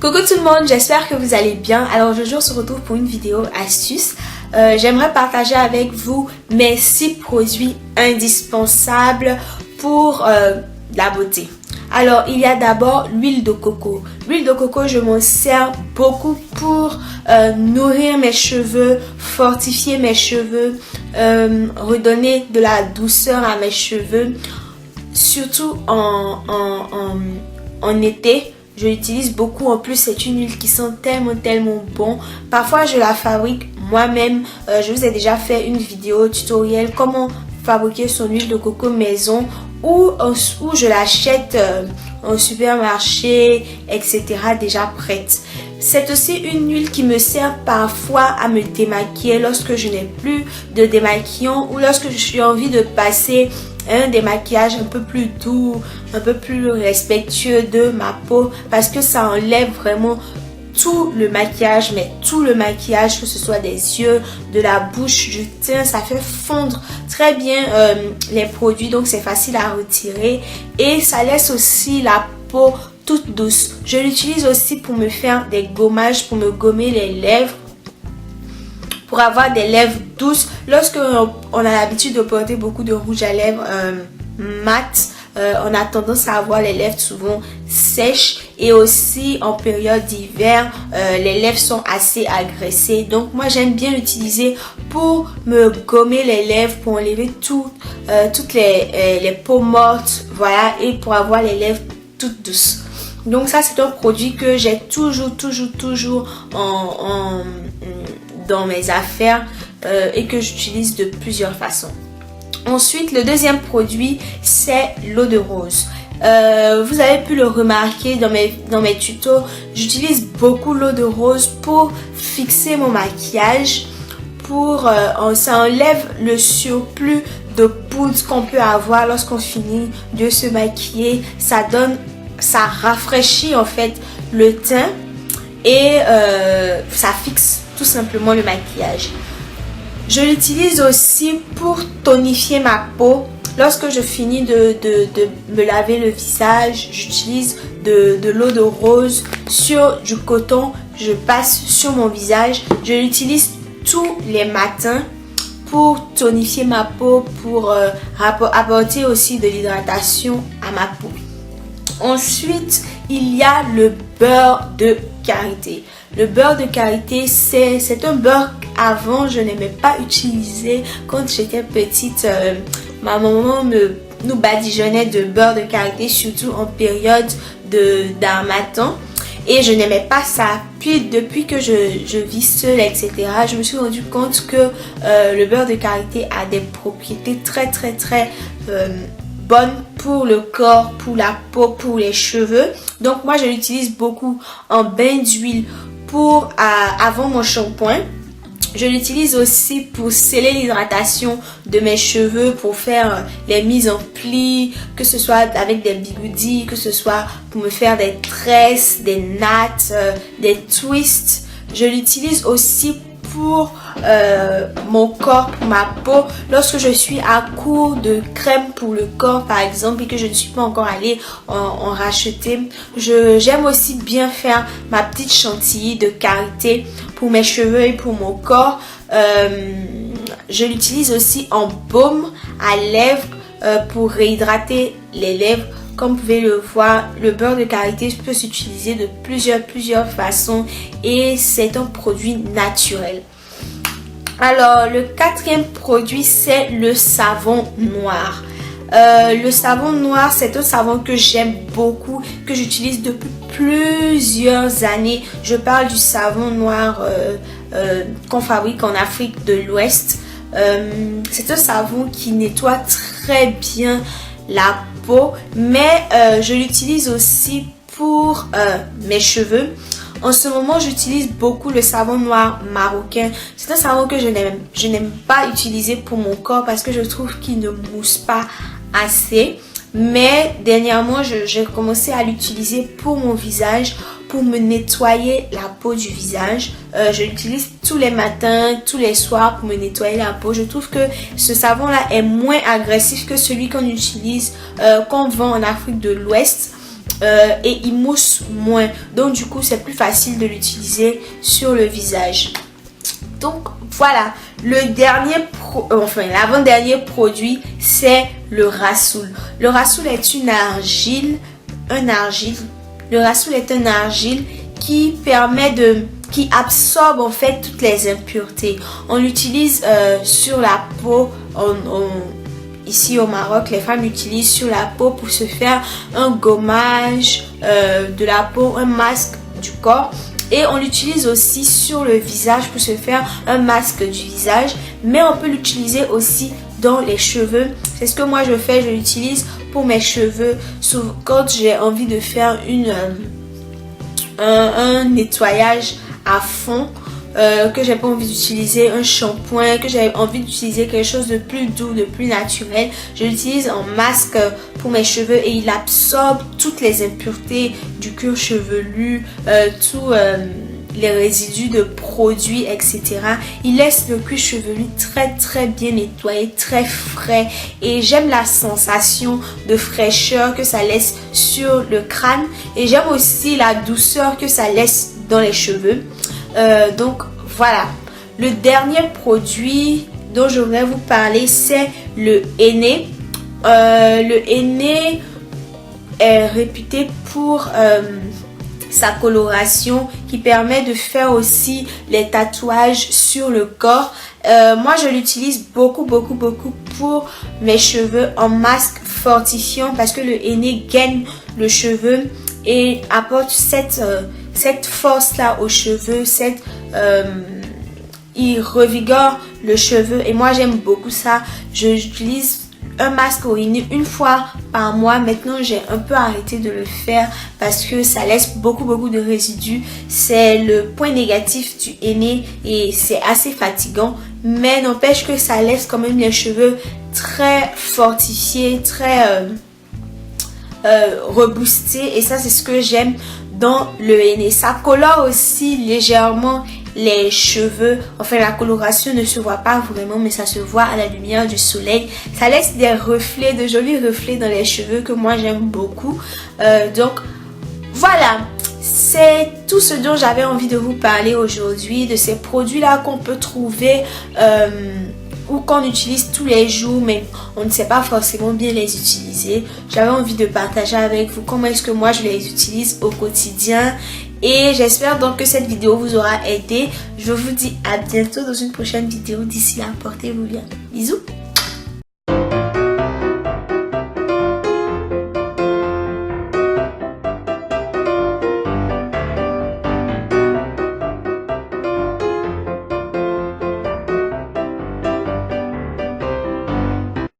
Coucou tout le monde, j'espère que vous allez bien. Alors aujourd'hui on se retrouve pour une vidéo astuce. J'aimerais partager avec vous mes 6 produits indispensables pour la beauté. Alors il y a d'abord l'huile de coco. L'huile de coco, je m'en sers beaucoup pour nourrir mes cheveux, fortifier mes cheveux, redonner de la douceur à mes cheveux. Surtout en été. Je l'utilise beaucoup. En plus, c'est une huile qui sent tellement bon. Parfois, je la fabrique moi-même. Je vous ai déjà fait une vidéo tutoriel comment fabriquer son huile de coco maison ou je l'achète en supermarché, etc. déjà prête. C'est aussi une huile qui me sert parfois à me démaquiller lorsque je n'ai plus de démaquillant ou lorsque j'ai envie de passer un démaquillage un peu plus doux, un peu plus respectueux de ma peau, parce que ça enlève vraiment tout le maquillage, mais tout le maquillage, que ce soit des yeux, de la bouche, du teint, ça fait fondre très bien les produits, donc c'est facile à retirer et ça laisse aussi la peau toute douce. Je l'utilise aussi pour me faire des gommages, pour me gommer les lèvres, pour avoir des lèvres douces. Lorsque on a l'habitude de porter beaucoup de rouge à lèvres mat, on a tendance à avoir les lèvres souvent sèches, et aussi en période d'hiver, les lèvres sont assez agressées. Donc moi j'aime bien l'utiliser pour me gommer les lèvres, pour enlever toutes les peaux mortes, voilà, et pour avoir les lèvres toutes douces. Donc ça c'est un produit que j'ai toujours dans mes affaires et que j'utilise de plusieurs façons. Ensuite, le deuxième produit, c'est l'eau de rose. Vous avez pu le remarquer dans mes tutos, j'utilise beaucoup l'eau de rose pour fixer mon maquillage, ça enlève le surplus de poudre qu'on peut avoir lorsqu'on finit de se maquiller. Ça rafraîchit en fait le teint et ça fixe tout simplement le maquillage. Je l'utilise aussi pour tonifier ma peau. Lorsque je finis de me laver le visage, j'utilise de l'eau de rose sur du coton. Je passe sur mon visage. Je l'utilise tous les matins pour tonifier ma peau, pour apporter aussi de l'hydratation à ma peau. Ensuite, il y a le beurre de karité. Le beurre de karité, c'est un beurre qu'avant je n'aimais pas utiliser. Quand j'étais petite, ma maman nous badigeonnait de beurre de karité, surtout en période d'harmattan. Et je n'aimais pas ça. Puis depuis que je vis seule, etc., je me suis rendu compte que le beurre de karité a des propriétés très bonne pour le corps, pour la peau, pour les cheveux. Donc moi je l'utilise beaucoup en bain d'huile avant mon shampoing. Je l'utilise aussi pour sceller l'hydratation de mes cheveux, pour faire les mises en plis, que ce soit avec des bigoudis, que ce soit pour me faire des tresses, des nattes, des twists. Je l'utilise aussi pour mon corps, pour ma peau. Lorsque je suis à court de crème pour le corps par exemple et que je ne suis pas encore allée en racheter, j'aime aussi bien faire ma petite chantilly de karité pour mes cheveux et pour mon corps. Je l'utilise aussi en baume à lèvres pour réhydrater les lèvres. Comme vous pouvez le voir, le beurre de karité peut s'utiliser de plusieurs façons et c'est un produit naturel. Alors, le quatrième produit, c'est le savon noir. Le savon noir, c'est un savon que j'aime beaucoup, que j'utilise depuis plusieurs années. Je parle du savon noir qu'on fabrique en Afrique de l'Ouest. C'est un savon qui nettoie très bien la peau, mais je l'utilise aussi pour mes cheveux. En ce moment, j'utilise beaucoup le savon noir marocain. C'est un savon que je n'aime pas utiliser pour mon corps parce que je trouve qu'il ne mousse pas assez. Mais dernièrement, j'ai commencé à l'utiliser pour mon visage, pour me nettoyer la peau du visage. Je l'utilise tous les matins, tous les soirs pour me nettoyer la peau. Je trouve que ce savon là est moins agressif que celui qu'on utilise, qu'on vend en Afrique de l'Ouest. et il mousse moins. Donc du coup, c'est plus facile de l'utiliser sur le visage. Donc voilà, l'avant-dernier produit, c'est le Rassoul. Le Rassoul est une argile, Le Rassoul est un argile qui absorbe en fait toutes les impuretés. On l'utilise sur la peau. Ici au Maroc, les femmes l'utilisent sur la peau pour se faire un gommage de la peau, un masque du corps. Et on l'utilise aussi sur le visage pour se faire un masque du visage. Mais on peut l'utiliser aussi dans les cheveux. C'est ce que moi je fais. Je l'utilise pour mes cheveux. Quand j'ai envie de faire un nettoyage à fond. Que j'ai pas envie d'utiliser un shampoing, que j'ai envie d'utiliser quelque chose de plus doux, de plus naturel, je l'utilise en masque pour mes cheveux et il absorbe toutes les impuretés du cuir chevelu, tous les résidus de produits, etc. Il laisse le cuir chevelu très bien nettoyé, très frais, et j'aime la sensation de fraîcheur que ça laisse sur le crâne, et j'aime aussi la douceur que ça laisse dans les cheveux. Donc voilà, le dernier produit dont je voudrais vous parler, c'est le henné. Le henné est réputé pour sa coloration qui permet de faire aussi les tatouages sur le corps. Moi je l'utilise beaucoup pour mes cheveux en masque fortifiant, parce que le henné gaine le cheveu et apporte cette force là aux cheveux, il revigore le cheveu, et moi j'aime beaucoup ça. J'utilise un masque au henné une fois par mois. Maintenant j'ai un peu arrêté de le faire parce que ça laisse beaucoup de résidus. C'est le point négatif du henné et c'est assez fatigant, mais n'empêche que ça laisse quand même les cheveux très fortifiés, très reboostés, et ça c'est ce que j'aime dans le henné. Ça colore aussi légèrement les cheveux. Enfin, la coloration ne se voit pas vraiment, mais ça se voit à la lumière du soleil. Ça laisse des reflets, de jolis reflets dans les cheveux que moi j'aime beaucoup. Donc voilà, c'est tout ce dont j'avais envie de vous parler aujourd'hui, de ces produits là qu'on peut trouver ou qu'on utilise tous les jours, mais on ne sait pas forcément bien les utiliser. J'avais envie de partager avec vous comment est-ce que moi je les utilise au quotidien, et j'espère donc que cette vidéo vous aura aidé. Je vous dis à bientôt dans une prochaine vidéo. D'ici là, portez-vous bien. Bisous.